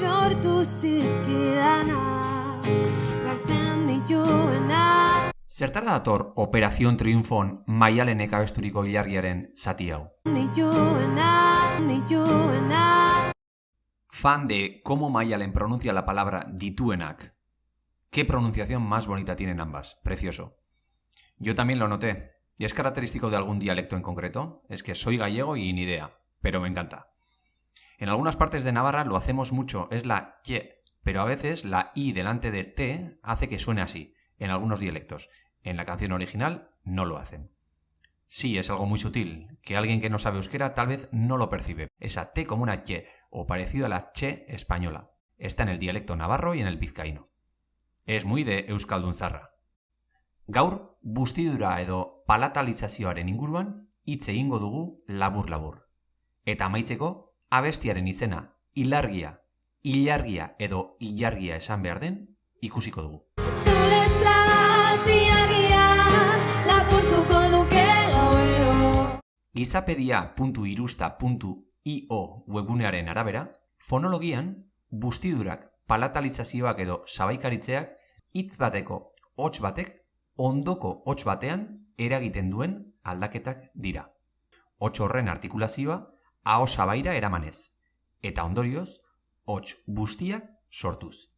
sortu zizkidana, galtzen dituena. Zertara dator Operación Triunfon Maialenek abesturiko ilargiaren zati hau? Fan de cómo Maialen pronuncia la palabra dituenak. Qué pronunciación más bonita tienen ambas. Precioso. Yo también lo noté. ¿Y es característico de algún dialecto en concreto? Es que soy gallego y ni idea, pero me encanta. En algunas partes de Navarra lo hacemos mucho, es la ye, pero a veces la i delante de t hace que suene así, en algunos dialectos. En la canción original no lo hacen. Sí, es algo muy sutil, que alguien que no sabe euskera tal vez no lo percibe. Esa t como una ye, o parecido a la che española. Está en el dialecto navarro y en el vizcaíno. Es muy de euskaldun zarra. Gaur, bustidura edo palatalizazioaren inguruan hitz egingo dugu labur-labur. Eta amaitzeko, abestiaren izena, ilargia, ilargia edo ilargia esan behar den, ikusiko dugu. Gizapedia.irusta.io webgunearen arabera, fonologian, bustidurak, palatalizazioak edo sabaikaritzeak hitz bateko hots batek ondoko hots batean eragiten duen aldaketak dira. Hots horren artikulazioa aho sabaira eramanez, eta ondorioz, hots bustiak sortuz.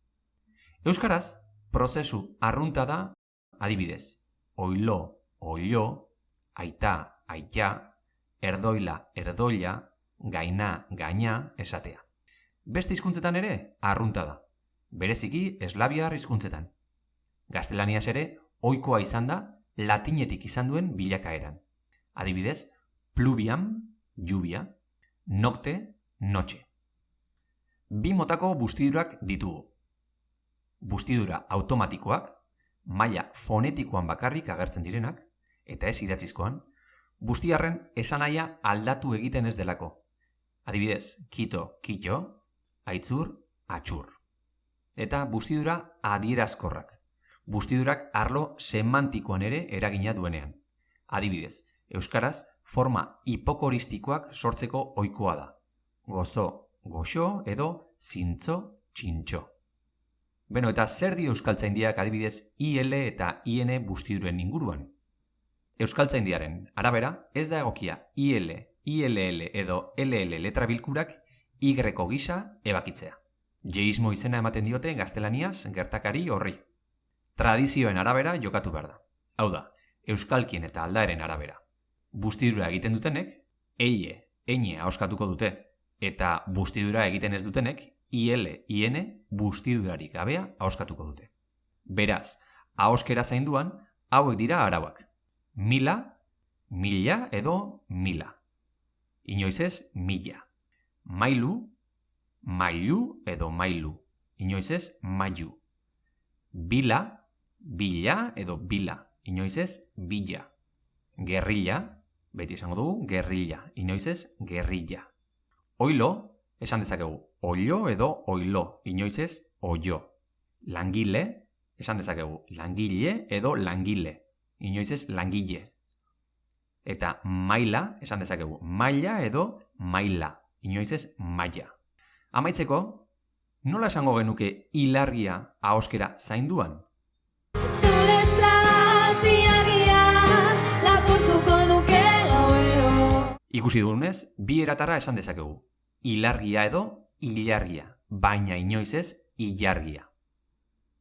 Euskaraz, prozesu arrunta da, adibidez, oilo, oilo, aita, aita, erdoila, erdoila, gaina, gaina, esatea. Beste hizkuntzetan ere, arrunta da. Bereziki, eslaviar hizkuntzetan. Gaztelaniaz ere, ohikoa izan da, latinetik izan duen bilakaeran. Adibidez, pluviam, lluvia, nocte, noche. Bi motako bustidurak ditugu. Bustidura automatikoak, maila fonetikoan bakarrik agertzen direnak, eta ez idatzizkoan, bustiarren esanahia aldatu egiten ez delako. Adibidez, kito, kito, aitzur, atxur. Eta bustidura adierazkorrak. Bustidurak arlo semantikoan ere eragina duenean. Adibidez, euskaraz forma hipokoristikoak sortzeko ohikoa da. Gozo, goxo edo zintzo, txintxo. Beno, eta zer dio euskaltzaindiak adibidez IL eta IN bustiduren inguruan? Euskaltzaindiaren arabera ez da egokia IL, ILL edo LL letra bilkurak Y-ko gisa ebakitzea. Jeismo izena ematen diote gaztelaniaz gertakari horri. Tradizioen arabera jokatu behar da. Hau da, euskalkien eta aldaeren arabera. Bustidura egiten dutenek, eile, eine ahoskatuko dute, eta bustidura egiten ez dutenek, IL, IN, bustidurarik gabea ahoskatuko dute. Beraz, ahoskera zainduan, hauek dira arauak. Mila, mila edo mila. Inoiz ez, mila. Mailu, mailu edo mailu. Inoiz ez, mailu. Bila, bila edo bila. Inoiz ez, bila. Gerrilla, beti esango dugu, gerrilla. Inoiz ez, gerrilla. Oilo, esan dezakegu, oilo edo oilo. Inoiz ez, oio. Langile, esan dezakegu, langile edo langile. Inoiz ez, langile. Eta maila, esan dezakegu, maila edo maila. Inoiz ez, maila. Amaitzeko, nola esango genuke ilargia ahoskera zainduan? Ikusi dugunez, bi eratara esan dezakegu. Ilargia edo ilargia, baina inoiz ez ilargia.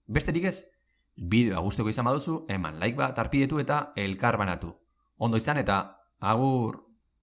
Besterik ez, bideoa gustoko izan baduzu, eman like bat, arpidetu eta elkar banatu. Ondo izan eta agur!